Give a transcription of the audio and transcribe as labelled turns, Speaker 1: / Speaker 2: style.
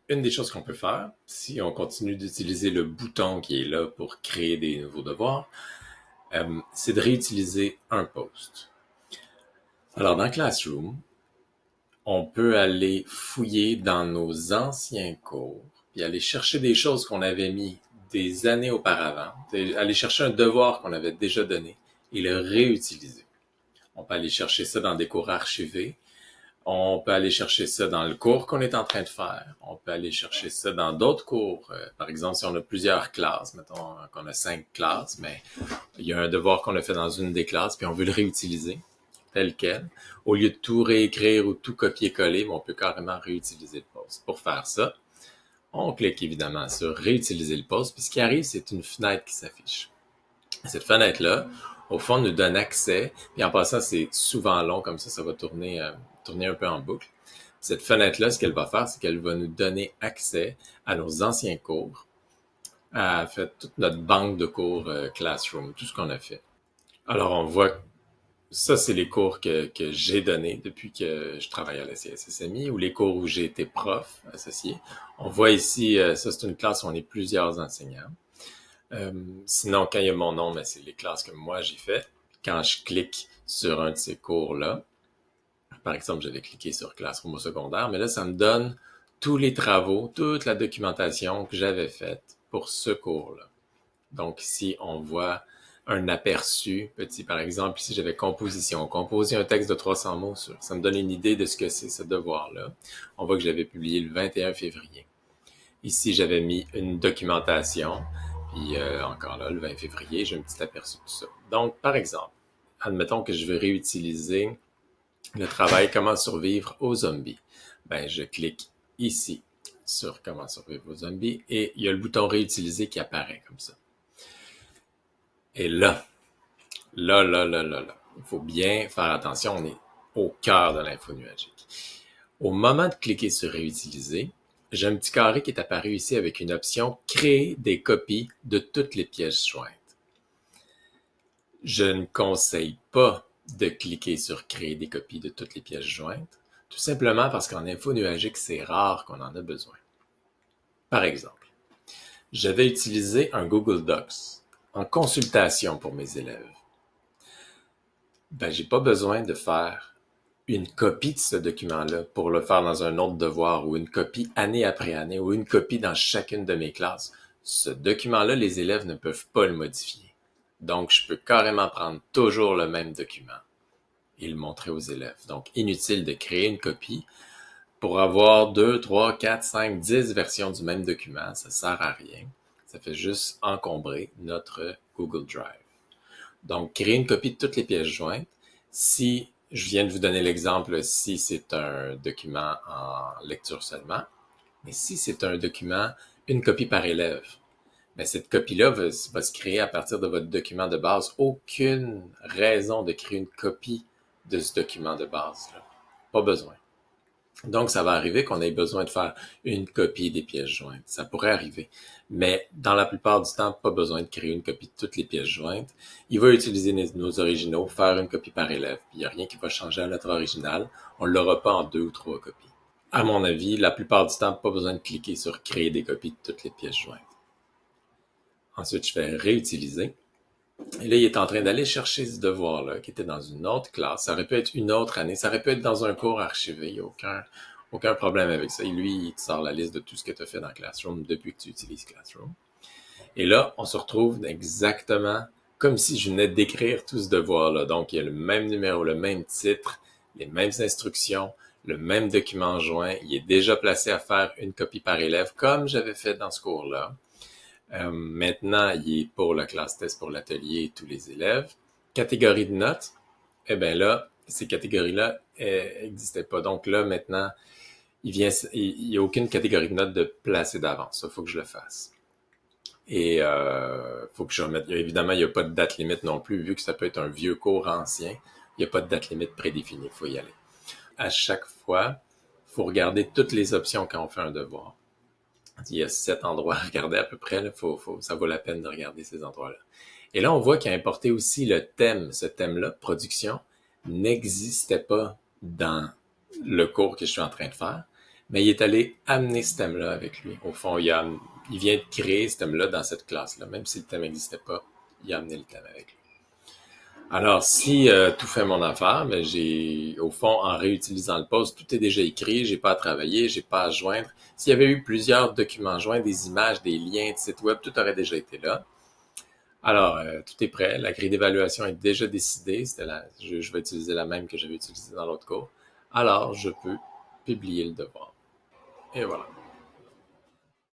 Speaker 1: une des choses qu'on peut faire, si on continue d'utiliser le bouton qui est là pour créer des nouveaux devoirs, c'est de réutiliser un post. Alors, dans Classroom, on peut aller fouiller dans nos anciens cours, puis aller chercher des choses qu'on avait mis des années auparavant, aller chercher un devoir qu'on avait déjà donné et le réutiliser. On peut aller chercher ça dans des cours archivés. On peut aller chercher ça dans le cours qu'on est en train de faire. On peut aller chercher ça dans d'autres cours. Par exemple, si on a plusieurs classes, mettons qu'on a 5 classes, mais il y a un devoir qu'on a fait dans une des classes, puis on veut le réutiliser tel quel. Au lieu de tout réécrire ou tout copier-coller, on peut carrément réutiliser le post. Pour faire ça, on clique évidemment sur réutiliser le post, puis ce qui arrive, c'est une fenêtre qui s'affiche. Cette fenêtre-là, au fond, nous donne accès, puis en passant, c'est souvent long, comme ça va tourner un peu en boucle. Cette fenêtre-là, ce qu'elle va faire, c'est qu'elle va nous donner accès à nos anciens cours, à fait toute notre banque de cours Classroom, tout ce qu'on a fait. Alors, on voit que ça, c'est les cours que j'ai donnés depuis que je travaille à la CSSMI ou les cours où j'ai été prof associé. On voit ici, ça c'est une classe où on est plusieurs enseignants. Sinon, quand il y a mon nom, c'est les classes que moi j'ai faites. Quand je clique sur un de ces cours-là, par exemple, j'avais cliqué sur Classroom au secondaire, mais là, ça me donne tous les travaux, toute la documentation que j'avais faite pour ce cours-là. Donc ici, on voit un aperçu petit. Par exemple, ici, j'avais composition. Composer un texte de 300 mots. Ça me donne une idée de ce que c'est ce devoir-là. On voit que je l'avais publié le 21 février. Ici, j'avais mis une documentation. Puis encore là, le 20 février, j'ai un petit aperçu de tout ça. Donc, par exemple, admettons que je veux réutiliser le travail Comment survivre aux zombies. Je clique ici sur Comment survivre aux zombies et il y a le bouton réutiliser qui apparaît comme ça. Et là, il faut bien faire attention, on est au cœur de l'info nuagique. Au moment de cliquer sur réutiliser, j'ai un petit carré qui est apparu ici avec une option créer des copies de toutes les pièces jointes. Je ne conseille pas de cliquer sur créer des copies de toutes les pièces jointes, tout simplement parce qu'en info nuagique, c'est rare qu'on en a besoin. Par exemple, je vais utiliser un Google Docs en consultation pour mes élèves. J'ai pas besoin de faire une copie de ce document-là pour le faire dans un autre devoir ou une copie année après année ou une copie dans chacune de mes classes. Ce document-là, les élèves ne peuvent pas le modifier. Donc, je peux carrément prendre toujours le même document et le montrer aux élèves. Donc, inutile de créer une copie pour avoir 2, 3, 4, 5, 10 versions du même document. Ça sert à rien. Ça fait juste encombrer notre Google Drive. Donc, créer une copie de toutes les pièces jointes. Si je viens de vous donner l'exemple, si c'est un document en lecture seulement, mais si c'est un document, une copie par élève, cette copie-là va se créer à partir de votre document de base. Aucune raison de créer une copie de ce document de base-là. Pas besoin. Donc, ça va arriver qu'on ait besoin de faire une copie des pièces jointes. Ça pourrait arriver. Mais dans la plupart du temps, pas besoin de créer une copie de toutes les pièces jointes. Il va utiliser nos originaux, faire une copie par élève. Puis il n'y a rien qui va changer à notre original. On ne l'aura pas en 2 ou 3 copies. À mon avis, la plupart du temps, pas besoin de cliquer sur créer des copies de toutes les pièces jointes. Ensuite, je fais réutiliser. Et là, il est en train d'aller chercher ce devoir-là, qui était dans une autre classe. Ça aurait pu être une autre année. Ça aurait pu être dans un cours archivé. Il n'y a aucun problème avec ça. Et lui, il te sort la liste de tout ce que tu as fait dans Classroom depuis que tu utilises Classroom. Et là, on se retrouve exactement comme si je venais d'écrire tout ce devoir-là. Donc, il y a le même numéro, le même titre, les mêmes instructions, le même document joint. Il est déjà placé à faire une copie par élève, comme j'avais fait dans ce cours-là. Maintenant, il est pour la classe test pour l'atelier et tous les élèves. Catégorie de notes, là, ces catégories-là n'existaient pas. Donc là, maintenant, il n'y a aucune catégorie de notes de placée d'avance. Ça, faut que je le fasse. Et faut que je remette. Évidemment, il n'y a pas de date limite non plus, vu que ça peut être un vieux cours ancien. Il n'y a pas de date limite prédéfinie. Il faut y aller. À chaque fois, il faut regarder toutes les options quand on fait un devoir. Il y a 7 endroits à regarder à peu près. Là. Ça vaut la peine de regarder ces endroits-là. Et là, on voit qu'il a importé aussi le thème. Ce thème-là, production, n'existait pas dans le cours que je suis en train de faire. Mais il est allé amener ce thème-là avec lui. Au fond, il vient de créer ce thème-là dans cette classe-là. Même si le thème n'existait pas, il a amené le thème avec lui. Alors, si tout fait mon affaire, mais au fond, en réutilisant le post, tout est déjà écrit, j'ai pas à travailler, j'ai pas à joindre. S'il y avait eu plusieurs documents joints, des images, des liens de site web, tout aurait déjà été là. Alors, tout est prêt. La grille d'évaluation est déjà décidée. Je vais utiliser la même que j'avais utilisée dans l'autre cours. Alors, je peux publier le devoir. Et voilà.